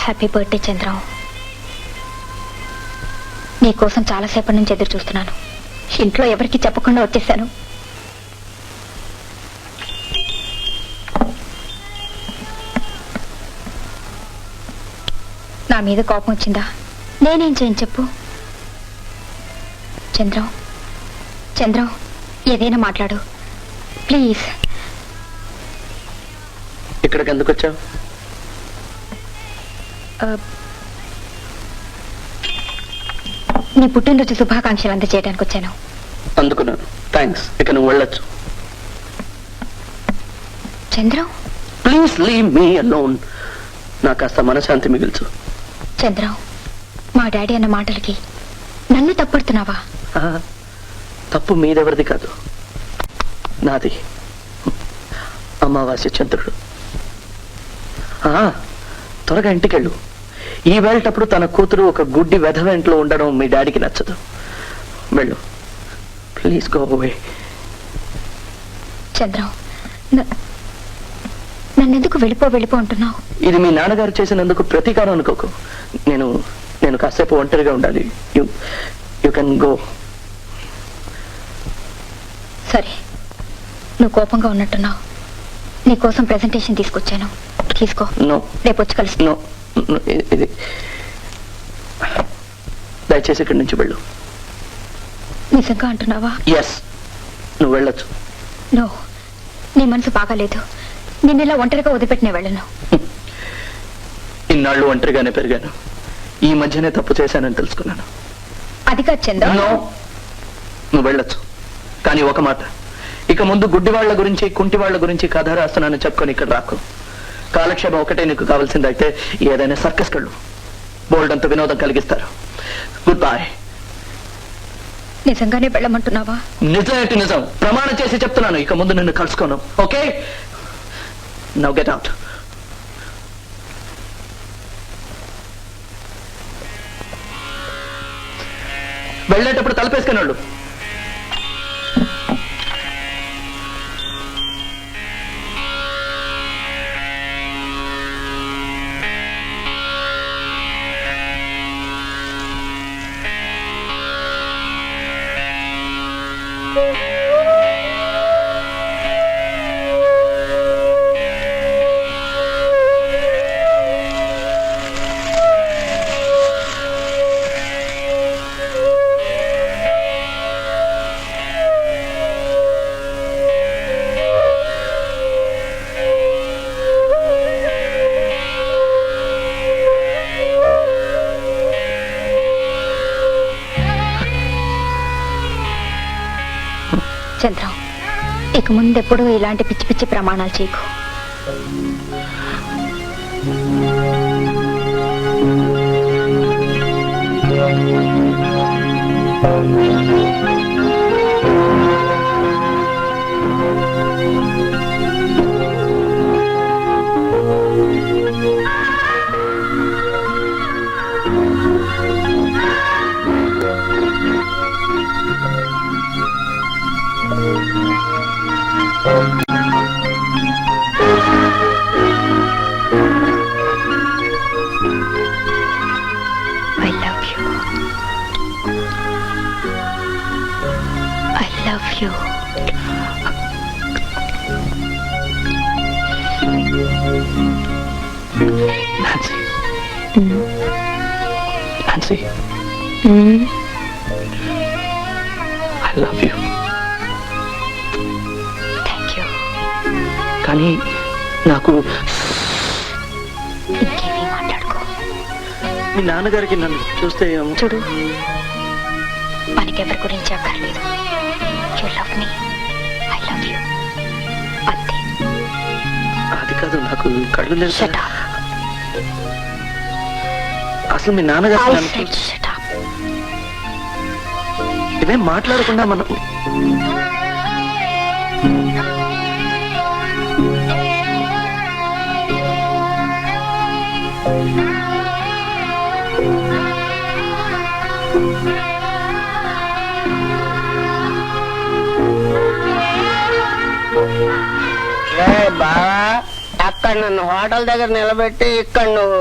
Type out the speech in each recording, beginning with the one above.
Happy birthday Chandram. నీకోసం చాలాసేపటి నుంచి ఎదురు చూస్తున్నాను. ఇంట్లో ఎవరికి చెప్పకుండా వచ్చేసాను. నా మీద కోపం వచ్చిందా? నేనేం చేయను చెప్పు. చంద్రం చంద్రం ఏదైనా మాట్లాడు ప్లీజ్. ఇక్కడికి ఎందుకు వచ్చావు? నీ పుట్టినరోజు శుభాకాంక్షలు అందజేయడానికి వచ్చాను. అందుకున్నాను, థ్యాంక్స్. ఇక నువ్వు వెళ్ళొచ్చు. Chandram please leave me alone. నాకు కాస్త మనశాంతి మిగిల్చు. చంద్రం, మా డాడీ అన్న మాటలకి నన్ను తప్పుడుతున్నావా? తప్పు మీదెవరిది కాదు, నాది. అమావాస్య చంద్రుడు. త్వరగా ఇంటికెళ్ళు. ఈ వేళటప్పుడు తన కూతురు ఒక గుడ్డి వెధవ ఇంట్లో ఉండడం మీ డాడీకి నచ్చదు. వెళ్ళు ప్లీజ్, గో అవే. చంద్రం, నన్నెందుకు వెళ్ళిపో అంటున్నావు? ఇది మీ నాన్నగారు చేసినందుకు ప్రతీకారం అనుకోకు. నేను కాసేపు ఒంటరిగా ఉండాలి. You can go. సరే, నువ్వు కోపంగా ఉన్నట్టున్నావు. నీకోసం ప్రెజెంటేషన్ తీసుకొచ్చాను, తీసుకో. నో, రేపు వచ్చి కలుసు. నో, ఇది దయచేసి ఇక్కడి నుంచి వెళ్ళు. నిజంగా అంటున్నావా? ఎస్, నువ్వు వెళ్ళొచ్చు. నో, నీ మనసు బాగాలేదు. నిన్నెలా ఒంటరిగా వదిలిపెట్టిన వెళ్ళను. ఇన్నాళ్ళు ఒంటరిగానే పెరిగాను. ఈ మధ్యనే తప్పు చేశానని తెలుసుకున్నాను. అది కాదు చంద్రం. నో, నువ్వు వెళ్ళొచ్చు. కానీ ఒక మాట, ఇక ముందు గుడ్డి వాళ్ల గురించి కుంటి వాళ్ల గురించి కథ రాస్తున్నానని చెప్పుకొని ఇక్కడ రాకు. కాలక్షేపం ఒకటే నీకు కావాల్సిందైతే ఏదైనా సర్కస్ కళ్ళు బోల్డంత వినోదం కలిగిస్తారు. Good bye. నిజంగానే వెళ్ళమంటున్నావా? నిజమేంటి నిజం, ప్రమాణం చేసి చెప్తున్నాను. ఇక ముందు నిన్ను కలుసుకోను. Okay, now get out. వెళ్ళేటప్పుడు తలపేసుకుని వాళ్ళు. చంద్రం, ఇక ముందెప్పుడు ఇలాంటి పిచ్చి పిచ్చి ప్రమాణాలు చేయకు. You. Nancy. Nancy. I love you. Thank you. కానీ నాకు ఇంకేమీ మాట్లాడుకో. మీ నాన్నగారికి నన్ను చూస్తే చూడు, మనకెవరి గురించి అక్కర్లేదు. You love me. I love you. అంతే. అది కాదు, నాకు కళ్ళు లేదు. Shut up. అసలు మీ నాన్నగారు I నన్ను said shut up. ఇవేం మాట్లాడకుండా మనం బావా, అక్కడ నన్ను హోటల్ దగ్గర నిలబెట్టి ఇక్కడ నువ్వు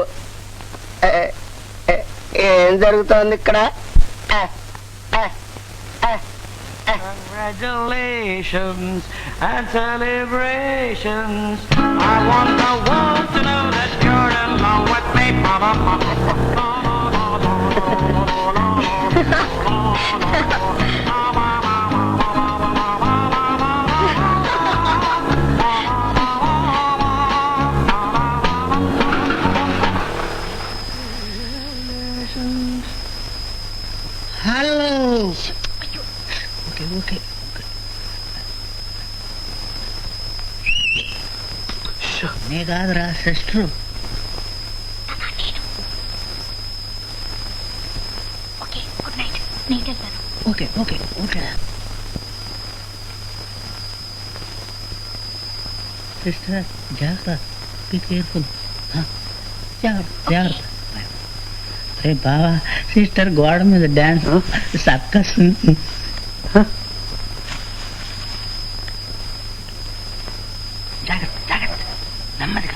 ఏం జరుగుతోంది ఇక్కడ? Congratulations and celebrations. I want the world to know that you're in love with me. Hello. Okay నే కాదురా సిస్టర్. Okay good night. నేను వెళ్తాను. ఓకే సిస్టర్ జాగ్రత్త, బీ కేర్ఫుల్. జాగ్రత్త. అరే బావా, సిస్టర్ గోడ మీద డాన్స్ సక్కస్. జాగ్రత్త, నెమ్మదిగా.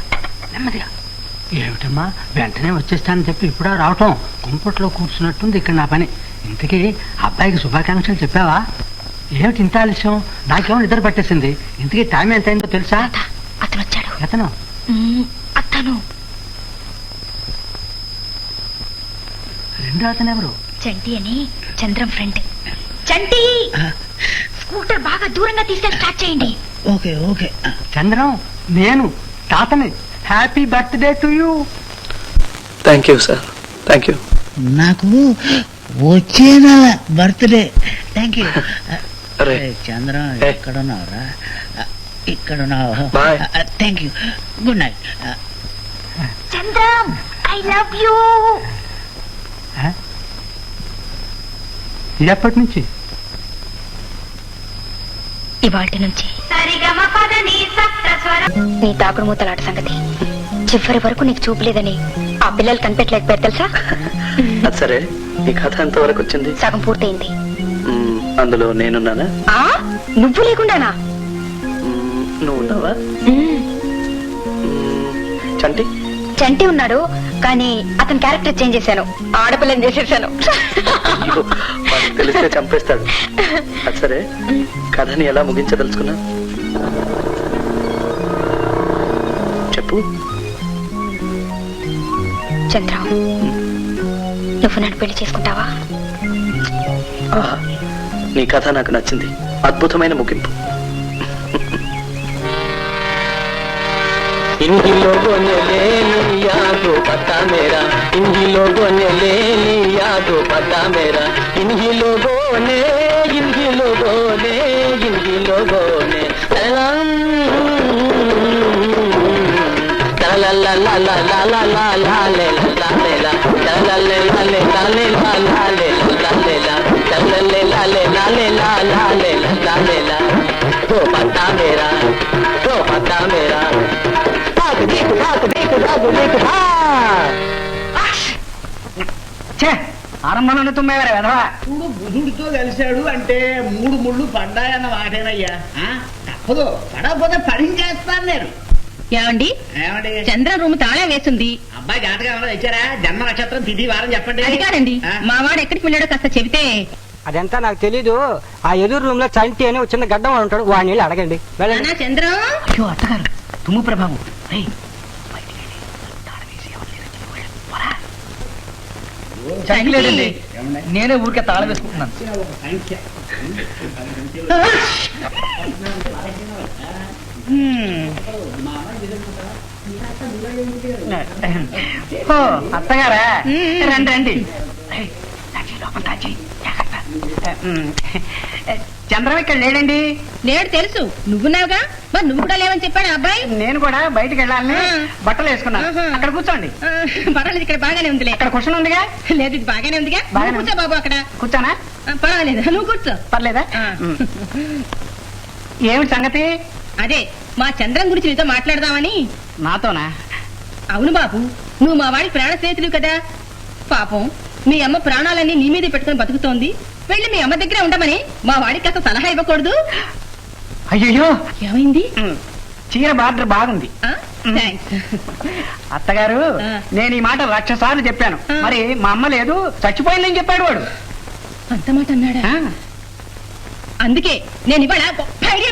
ఏమిటమ్మా వెంటనే వచ్చేస్తానని చెప్పి ఇప్పుడా రావటం? కుంపట్లో కూర్చున్నట్టుంది ఇక్కడ నా పని. ఇంతకీ అబ్బాయికి శుభాకాంక్షలు చెప్పావా? ఏమిటి ఇంత ఆలస్యం? నాకేమో నిద్ర పట్టేసింది. ఇంతకీ టైం ఎంత అయిందో తెలుసా? అతను వచ్చాడు. అతను రెండో అతను ఎవరు? చంటి అని చంద్రం ఫ్రెండ్. చంటి, స్కూటర్ బాగా దూరంగా తీసుకెళ్ళి స్టార్ట్ చేయండి. ఓకే. చంద్రం, నేను తాతని. Happy birthday to you. Thank you sir, thank you. నాకు వచ్చే నెల బర్త్డే. Thank you. చంద్రం ఎక్కడున్నావురా? ఇక్కడున్నావు. Thank you. Good night. Chandram, I love you. ఎప్పటి నుంచి? ఇవాటి నుంచి. నీ తాకుడు మూతలాట సంగతి చివరి వరకు నీకు చూపలేదని ఆ పిల్లలు కనిపెట్టలేకపోయారు తెలుసా? సరే, ఈ కథ ఎంతవరకు వచ్చింది? సగం పూర్తయింది. అందులో నేనున్నానా? నువ్వు లేకుండానా? నువ్వు ఉన్నావా? చంటి ఉన్నాడు, కానీ అతని క్యారెక్టర్ చేంజ్ చేశాను. ఆడపిల్లని చేసేసాను. తెలిస్తే చంపేస్తాడు. సరే, కథని ఎలా ముగించదలుచుకున్నా చెప్పు. చంద్రం, నువ్వు నన్ను పెళ్లి చేసుకుంటావా? నీ కథ నాకు నచ్చింది. అద్భుతమైన ముగింపు. इन ही लोगों ने ले लिया तो पता मेरा, इन ही लोगों ने ले लिया तो पता मेरा, इन ही लोगों ने ला ला ला ला ला ला ला ला ले ला ले ला ला ले ला ले ला ले ला ला ले ला ले ला ले ला ले ला ले ला ला ले ला ले ला तो पता मेरा ఆరంభంలోనే తుమ్మేవారు వెధవా. చూడు, బుధుడితో కలిశాడు అంటే 3 ముళ్ళు పడ్డాయన్న వాటేనయ్యా. తప్పదు, పడకపోతే పడించేస్తాను నేను. ఏమండి, చంద్ర రూమ్ తాళా వేసింది. అబ్బాయి జాతకం ఏమైనా తెచ్చారా? జన్మ నక్షత్రం తిథి వారం చెప్పండి. అది కాదండి, మా వాడు ఎక్కడికి వెళ్ళాడో కాస్త చెబితే. అదంతా నాకు తెలీదు. ఆ ఎదురు రూమ్ లో చంటి అని చిన్న గడ్డం వాడు ఉంటాడు, వాడిని వెళ్ళి అడగండి. చంద్రం. అయ్యో అత్తగారు, తుమ్ము ప్రభావం. నేనే ఊరికే తాళం వేసుకుంటున్నాను. అత్తగారా, రండి రండి. చంద్రం ఇక్కడ లేడండి. లేడు తెలుసు, నువ్వున్నావుగా. మరి నువ్వు కూడా లేవని చెప్పాడు అబ్బాయి. నేను కూడా బయటకు వెళ్ళాలని బట్టలు వేసుకున్నాను. అక్కడ కూర్చోండి. పర్వాలేదు, ఇక్కడ బాగానే ఉందిలే. అక్కడ క్వశ్చన్ ఉందిగా. లేదు, ఇది బాగానే ఉందిగా. కూర్చో బాబు. అక్కడ కూర్చోనా? పర్వాలేదు, నువ్వు కూర్చో. పర్లేదా? ఏమిటి సంగతి? అదే, మా చంద్రం గురించి నీతో మాట్లాడదామని. నాతోనా? అవును బాబు, నువ్వు మా వాడికి ప్రాణ స్నేహితుడు కదా. పాపం మీ అమ్మ ప్రాణాలన్నీ నీ మీద పెట్టుకుని బతుకుతోంది. వెళ్ళి మీ అమ్మ దగ్గర ఉండమని మా వాడికి కాస్త సలహా ఇవ్వకూడదు? అయ్యో, ఏమైంది? చీర బార్డర్ బాగుంది. థ్యాంక్స్. అత్తగారు ఆ. నేను ఈ మాట 1,00,000 సార్లు చెప్పాను. ఆ. మరి మా అమ్మ లేదు, చచ్చిపోయిందని చెప్పాడు వాడు. అంత మాట అన్నాడా? ఆ. అందుకే నేను ఇవాళ గొప్ప ఐడియా